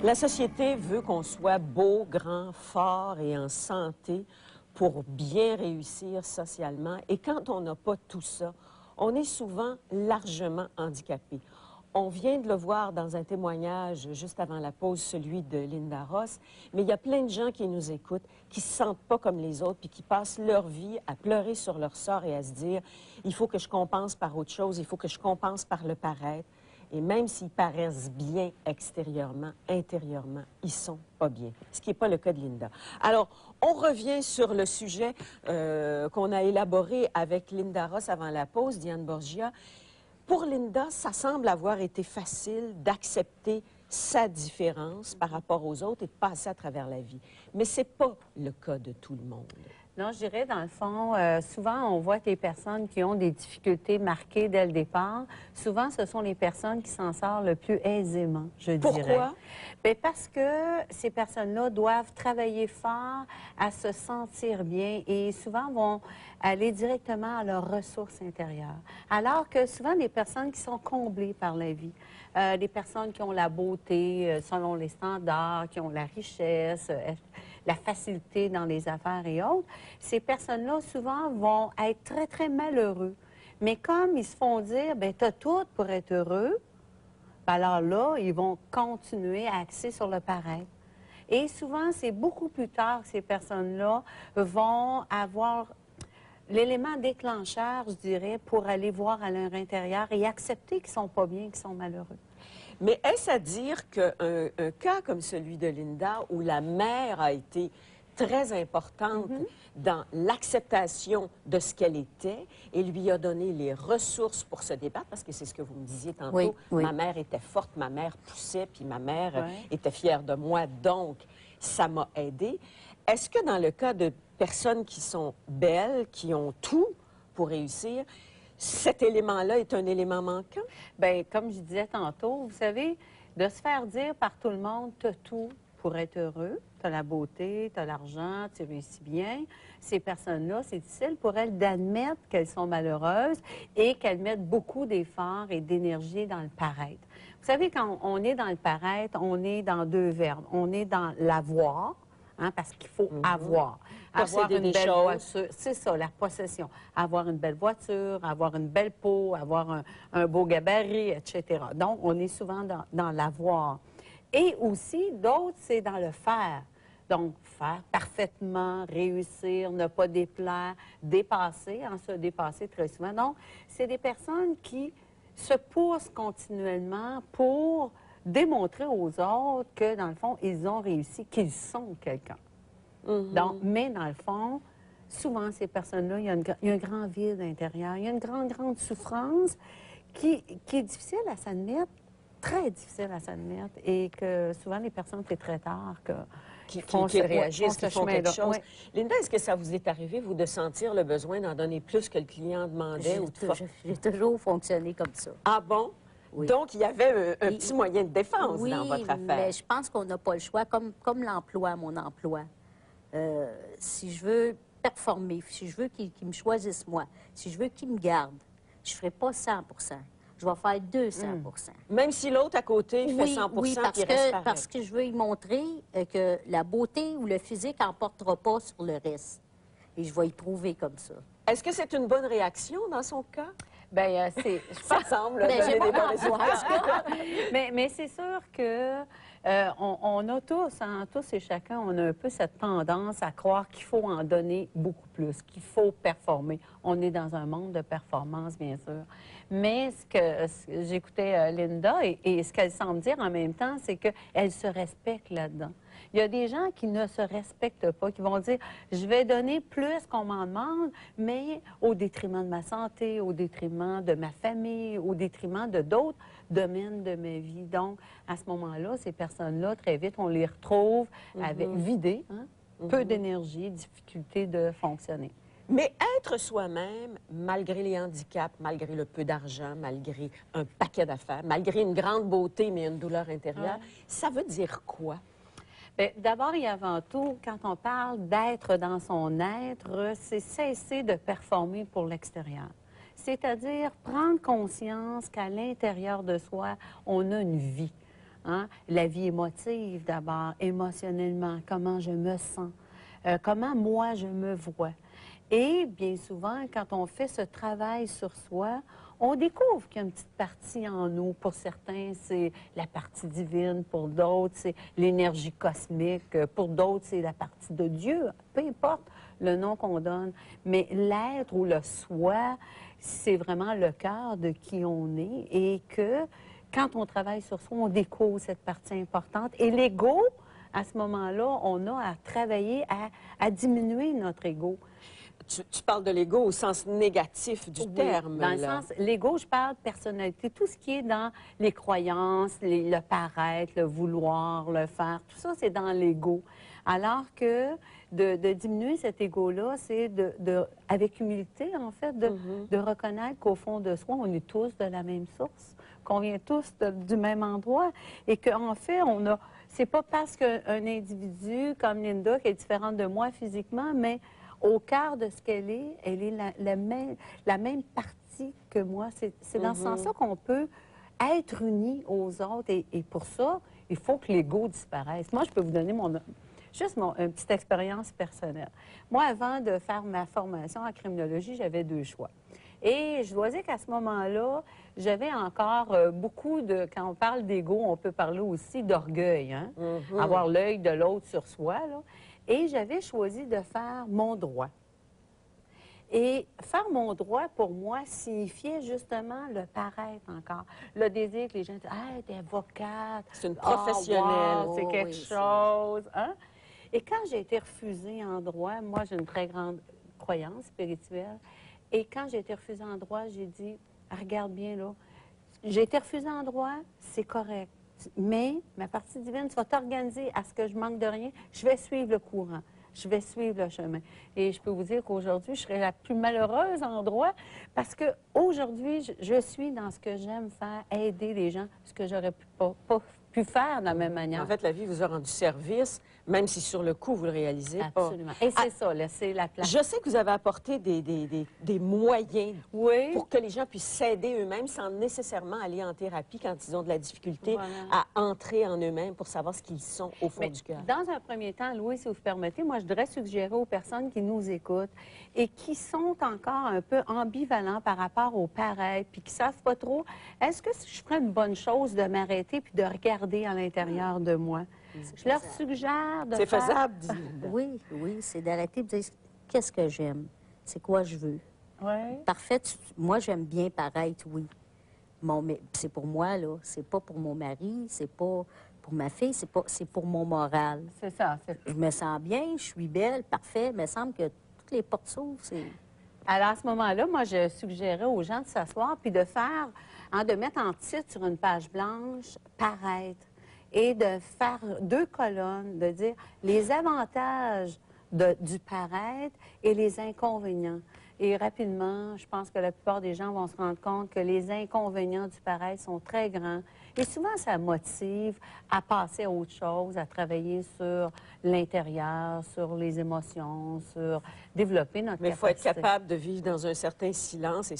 La société veut qu'on soit beau, grand, fort et en santé pour bien réussir socialement. Et quand on n'a pas tout ça, on est souvent largement handicapé. On vient de le voir dans un témoignage juste avant la pause, celui de Linda Ross, mais il y a plein de gens qui nous écoutent, qui ne se sentent pas comme les autres, puis qui passent leur vie à pleurer sur leur sort et à se dire « il faut que je compense par autre chose, il faut que je compense par le paraître ». Et même s'ils paraissent bien extérieurement, intérieurement, ils sont pas bien, ce qui n'est pas le cas de Linda. Alors, on revient sur le sujet qu'on a élaboré avec Linda Ross avant la pause, Diane Borgia. Pour Linda, ça semble avoir été facile d'accepter sa différence par rapport aux autres et de passer à travers la vie. Mais ce n'est pas le cas de tout le monde. Non, je dirais, dans le fond, souvent, on voit que les personnes qui ont des difficultés marquées dès le départ, souvent, ce sont les personnes qui s'en sortent le plus aisément, je dirais. Pourquoi? Bien, parce que ces personnes-là doivent travailler fort à se sentir bien et souvent vont aller directement à leurs ressources intérieures. Alors que souvent, des personnes qui sont comblées par la vie, des personnes qui ont la beauté selon les standards, qui ont la richesse, la facilité dans les affaires et autres, ces personnes-là, souvent, vont être très, très malheureux. Mais comme ils se font dire, bien, tu as tout pour être heureux, bien, alors là, ils vont continuer à axer sur le paraître. Et souvent, c'est beaucoup plus tard que ces personnes-là vont avoir l'élément déclencheur, je dirais, pour aller voir à leur intérieur et accepter qu'ils ne sont pas bien, qu'ils sont malheureux. Mais est-ce à dire qu'un cas comme celui de Linda, où la mère a été très importante dans l'acceptation de ce qu'elle était et lui a donné les ressources pour se débattre, parce que c'est ce que vous me disiez tantôt, ma mère était forte, ma mère poussait, puis ma mère était fière de moi, donc ça m'a aidée. Est-ce que dans le cas de personnes qui sont belles, qui ont tout pour réussir, cet élément-là est un élément manquant? Bien, comme je disais tantôt, vous savez, de se faire dire par tout le monde, tu as tout pour être heureux, tu as la beauté, tu as l'argent, tu réussis bien. Ces personnes-là, c'est difficile pour elles d'admettre qu'elles sont malheureuses et qu'elles mettent beaucoup d'efforts et d'énergie dans le paraître. Vous savez, quand on est dans le paraître, on est dans deux verbes. On est dans l'avoir, hein, parce qu'il faut avoir. Avoir une belle voiture, c'est ça, la possession. Avoir une belle voiture, avoir une belle peau, avoir un beau gabarit, etc. Donc, on est souvent dans l'avoir. Et aussi, d'autres, c'est dans le faire. Donc, faire parfaitement, réussir, ne pas déplaire, dépasser, se dépasser très souvent. Donc, c'est des personnes qui se poussent continuellement pour démontrer aux autres que, dans le fond, ils ont réussi, qu'ils sont quelqu'un. Donc, mais dans le fond, souvent, ces personnes-là, il y a un grand vide intérieur, il y a une grande, grande souffrance qui est difficile à s'admettre, très difficile à s'admettre, et que souvent, les personnes, c'est très tard qui réagissent, qui font quelque chose. Ouais. Linda, est-ce que ça vous est arrivé, vous, de sentir le besoin d'en donner plus que le client demandait? J'ai toujours fonctionné comme ça. Ah bon? Oui. Donc, il y avait un petit moyen de défense dans votre affaire. Oui, mais je pense qu'on n'a pas le choix, comme l'emploi, mon emploi. Si je veux performer, si je veux qu'ils me choisissent moi, si je veux qu'ils me gardent, je ne ferai pas 100 %. Je vais faire 200 %. Même si l'autre à côté fait 100 oui, puis reste pareil. parce que je veux y montrer que la beauté ou le physique n'emportera pas sur le reste. Et je vais y prouver comme ça. Est-ce que c'est une bonne réaction dans son cas? Bien, ça semble mais donner des bons résultats. mais c'est sûr que on a tous, hein, tous et chacun, on a un peu cette tendance à croire qu'il faut en donner beaucoup plus, qu'il faut performer. On est dans un monde de performance, bien sûr. Mais j'écoutais Linda et ce qu'elle semble dire en même temps, c'est qu'elle se respecte là-dedans. Il y a des gens qui ne se respectent pas, qui vont dire « je vais donner plus qu'on m'en demande, mais au détriment de ma santé, au détriment de ma famille, au détriment de d'autres domaines de ma vie. » Donc, à ce moment-là, ces personnes-là, très vite, on les retrouve avec vidées, hein, peu d'énergie, difficulté de fonctionner. Mais être soi-même, malgré les handicaps, malgré le peu d'argent, malgré un paquet d'affaires, malgré une grande beauté mais une douleur intérieure, ça veut dire quoi? D'abord et avant tout, quand on parle d'être dans son être, c'est cesser de performer pour l'extérieur. C'est-à-dire prendre conscience qu'à l'intérieur de soi, on a une vie. Hein? La vie émotive d'abord, émotionnellement, comment je me sens, comment moi je me vois. Et bien souvent, quand on fait ce travail sur soi, on découvre qu'il y a une petite partie en nous. Pour certains, c'est la partie divine. Pour d'autres, c'est l'énergie cosmique. Pour d'autres, c'est la partie de Dieu. Peu importe le nom qu'on donne. Mais l'être ou le soi, c'est vraiment le cœur de qui on est. Et que quand on travaille sur soi, on découvre cette partie importante. Et l'ego, à ce moment-là, on a à travailler à diminuer notre ego. Tu parles de l'ego au sens négatif du Oui, terme. dans le là. sens, l'ego, je parle de personnalité, tout ce qui est dans les croyances, le paraître, le vouloir, le faire, tout ça, c'est dans l'ego. Alors que de diminuer cet ego-là, c'est avec humilité, en fait, de reconnaître qu'au fond de soi, on est tous de la même source, qu'on vient tous du même endroit et qu'en fait, c'est pas parce qu'un individu comme Linda, qui est différente de moi physiquement, mais au cœur de ce qu'elle est la même partie que moi. C'est dans ce sens-là qu'on peut être unis aux autres. Et pour ça, il faut que l'ego disparaisse. Moi, je peux vous donner une petite expérience personnelle. Moi, avant de faire ma formation en criminologie, j'avais 2 choix. Et je dois dire qu'à ce moment-là, j'avais encore beaucoup de... Quand on parle d'ego, on peut parler aussi d'orgueil, hein? Avoir l'œil de l'autre sur soi, là. Et j'avais choisi de faire mon droit. Et faire mon droit, pour moi, signifiait justement le paraître encore. Le désir que les gens disent « Ah, t'es avocate! » C'est une professionnelle. Wow, c'est Oh, quelque oui, chose. Hein? Et quand j'ai été refusée en droit, moi, j'ai une très grande croyance spirituelle. Et quand j'ai été refusée en droit, j'ai dit « Regarde bien, là, j'ai été refusée en droit, c'est correct. Mais ma partie divine, tu vas t'organiser à ce que je manque de rien. Je vais suivre le courant. Je vais suivre le chemin. » Et je peux vous dire qu'aujourd'hui, je serais la plus malheureuse en droit parce qu'aujourd'hui, je suis dans ce que j'aime faire, aider les gens, ce que j'aurais pas pu faire de la même manière. En fait, la vie vous a rendu service, même si sur le coup, vous le réalisez pas. Absolument. Et c'est ça, là, c'est la place. Je sais que vous avez apporté des moyens Oui. pour que les gens puissent s'aider eux-mêmes sans nécessairement aller en thérapie quand ils ont de la difficulté Voilà. à entrer en eux-mêmes pour savoir ce qu'ils sont au fond Mais du cœur. dans un premier temps, Louis, si vous permettez, moi, je voudrais suggérer aux personnes qui nous écoutent et qui sont encore un peu ambivalents par rapport au paraître, puis qui ne savent pas trop, est-ce que je ferais une bonne chose de m'arrêter puis de regarder à l'intérieur de moi? Je leur suggère de C'est faire... faisable, dit Linda. Oui, oui, c'est d'arrêter de dire qu'est-ce que j'aime, c'est quoi je veux. Oui. Parfait, moi j'aime bien paraître, oui. Mais c'est pour moi, là, c'est pas pour mon mari, c'est pas pour ma fille, c'est pour mon moral. C'est ça. Je me sens bien, je suis belle, parfait, il me semble que toutes les portes s'ouvrent, c'est... Alors, à ce moment-là, moi, je suggérais aux gens de s'asseoir puis de faire, de mettre en titre sur une page blanche, paraître, et de faire 2 colonnes, de dire les avantages du paraître et les inconvénients. Et rapidement, je pense que la plupart des gens vont se rendre compte que les inconvénients du paraître sont très grands. Et souvent, ça motive à passer à autre chose, à travailler sur l'intérieur, sur les émotions, sur développer notre Mais il faut être capacité. capable de vivre dans un certain silence et